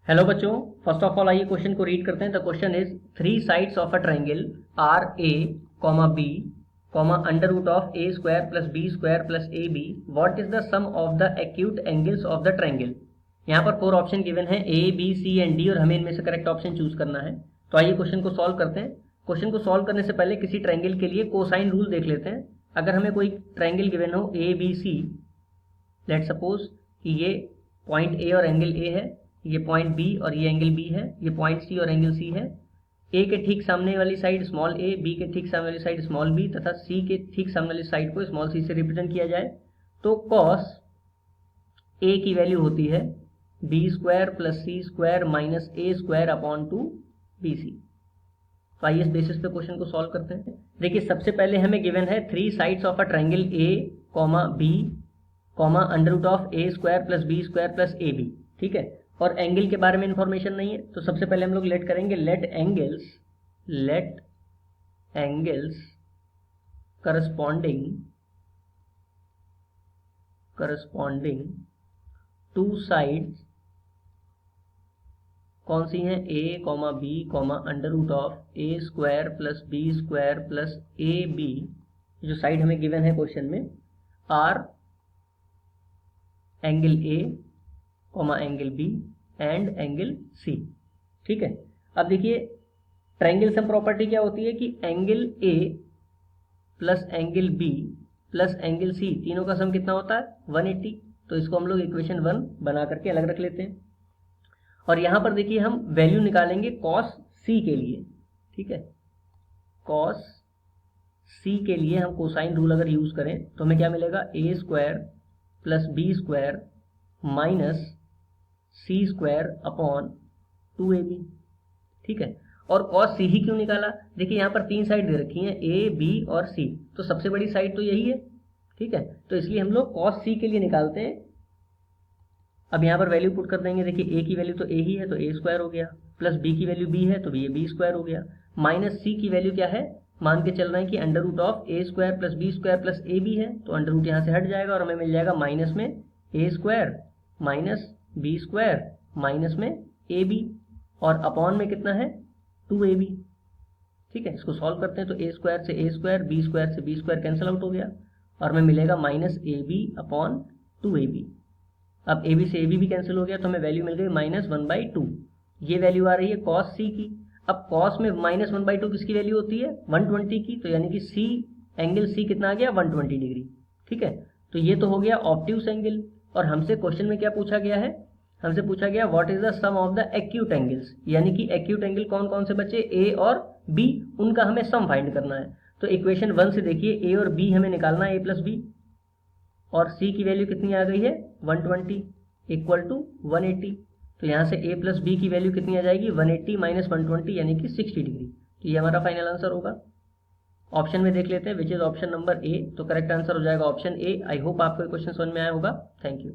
Hello बच्चों, first of all आइए question को रीड करते हैं। The question is three sides of a triangle are A comma B comma under root of A square plus B square plus A B, what is the sum of the acute angles of the triangle. यहाँ पर 4 option given है, A B C and D, और हमें इनमें से correct option choose करना है। तो आइए क्वेश्चन को सॉल्व करते हैं। क्वेश्चन को सॉल्व करने से पहले किसी ट्राइंगल के लिए कोसाइन रूल देख लेते हैं। अगर हमें कोई ट्राइंगल गिवन हो A B C, let suppose कि ये पॉइंट ए और एंगल ए है, ये पॉइंट बी और ये एंगल बी है, ये पॉइंट सी और एंगल सी है। ए के ठीक सामने वाली साइड स्मॉल ए, बी के ठीक सामने वाली साइड स्मॉल बी तथा सी के ठीक सामने वाली साइड को स्मॉल सी से रिप्रेजेंट किया जाए तो कॉस ए की वैल्यू होती है बी स्क्वायर प्लस सी स्क्वायर माइनस ए स्क्वायर अपॉन 2 बी सी। तो आइए इस बेसिस पे क्वेश्चन को सॉल्व करते हैं। देखिए, सबसे पहले हमें गिवन है three sides of a triangle A comma B comma under root of A square plus B square plus A B, ठीक है। और एंगल के बारे में इंफॉर्मेशन नहीं है, तो सबसे पहले हम लोग लेट करेंगे let angles corresponding to sides कौन सी हैं, A comma B comma under root of A square plus B square plus A B, जो साइड हमें गिवन है क्वेश्चन में, are angle A comma angle B and angle C, ठीक है। अब देखिए, ट्राइंगल सम प्रॉपर्टी क्या होती है कि angle A plus angle B plus angle C, तीनों का सम कितना होता है 180। तो इसको हम लोग इक्वेशन 1 बना करके अलग रख लेते हैं। और यहां पर देखिए, हम वैल्यू निकालेंगे कॉस सी के लिए, ठीक है। कॉस सी के लिए हम कोसाइन रूल अगर यूज करें तो हमें क्या मिलेगा, A square plus B square minus C square upon 2ab, ठीक है। और कॉस सी ही क्यों निकाला, देखिए यहाँ पर 3 साइड दे रखी हैं, ए बी और सी, तो सबसे बड़ी साइड तो यही है, ठीक है। तो इसलिए हम लोग कॉस सी के लिए निकालते हैं। अब यहाँ पर वैल्यू पुट कर देंगे। देखिए, ए की वैल्यू तो ए ही है तो ए स्क्वायर हो गया, प्लस बी की वैल्यू बी है तो ये बी स्क्वायर हो गया, माइनस सी की वैल्यू क्या है, मान के चल रहे हैं कि under root of A square plus B square plus A B है, तो अंडर रूट यहाँ से हट जाएगा और हमें मिल जाएगा माइनस में A square minus B square minus में ए बी, और अपॉन में कितना है 2ab, ठीक है। इसको सॉल्व करते हैं तो ए स्क्वायर से ए स्क्वायर, बी स्क्वायर से बी स्क्वायर कैंसिल आउट हो गया और हमें मिलेगा minus A B upon 2ab। अब ए बी से ए बी भी कैंसिल हो गया तो हमें वैल्यू मिल गई -1/2। ये वैल्यू आ रही है कॉस सी की। अब कॉस में -1/2 किसकी वैल्यू होती है, 120 की, तो यानी कि सी एंगल सी कितना आ गया 120 डिग्री, ठीक है। तो ये तो हो गया ऑब्ट्यूस एंगल। और हमसे क्वेश्चन में क्या पूछा गया है, हमसे पूछा गया what is the sum of the acute angles, यानी कि एक्यूट एंगल कौन कौन से बचे, ए और बी, उनका हमें सम फाइंड करना है। तो इक्वेशन 1 से देखिए, ए और बी हमें निकालना है, ए प्लस बी, और सी की वैल्यू कितनी आ गई है 120 इक्वल टू 180। तो यहाँ से ए प्लस बी की वैल्यू कितनी आ जाएगी 180 माइनस 120 यानी कि 60 डिग्री। तो ये हमारा फाइनल आंसर होगा। ऑप्शन में देख लेते हैं which is option number A. तो करेक्ट आंसर हो जाएगा ऑप्शन ए। आई होप आपको क्वेश्चन समझ में आया होगा। Thank you.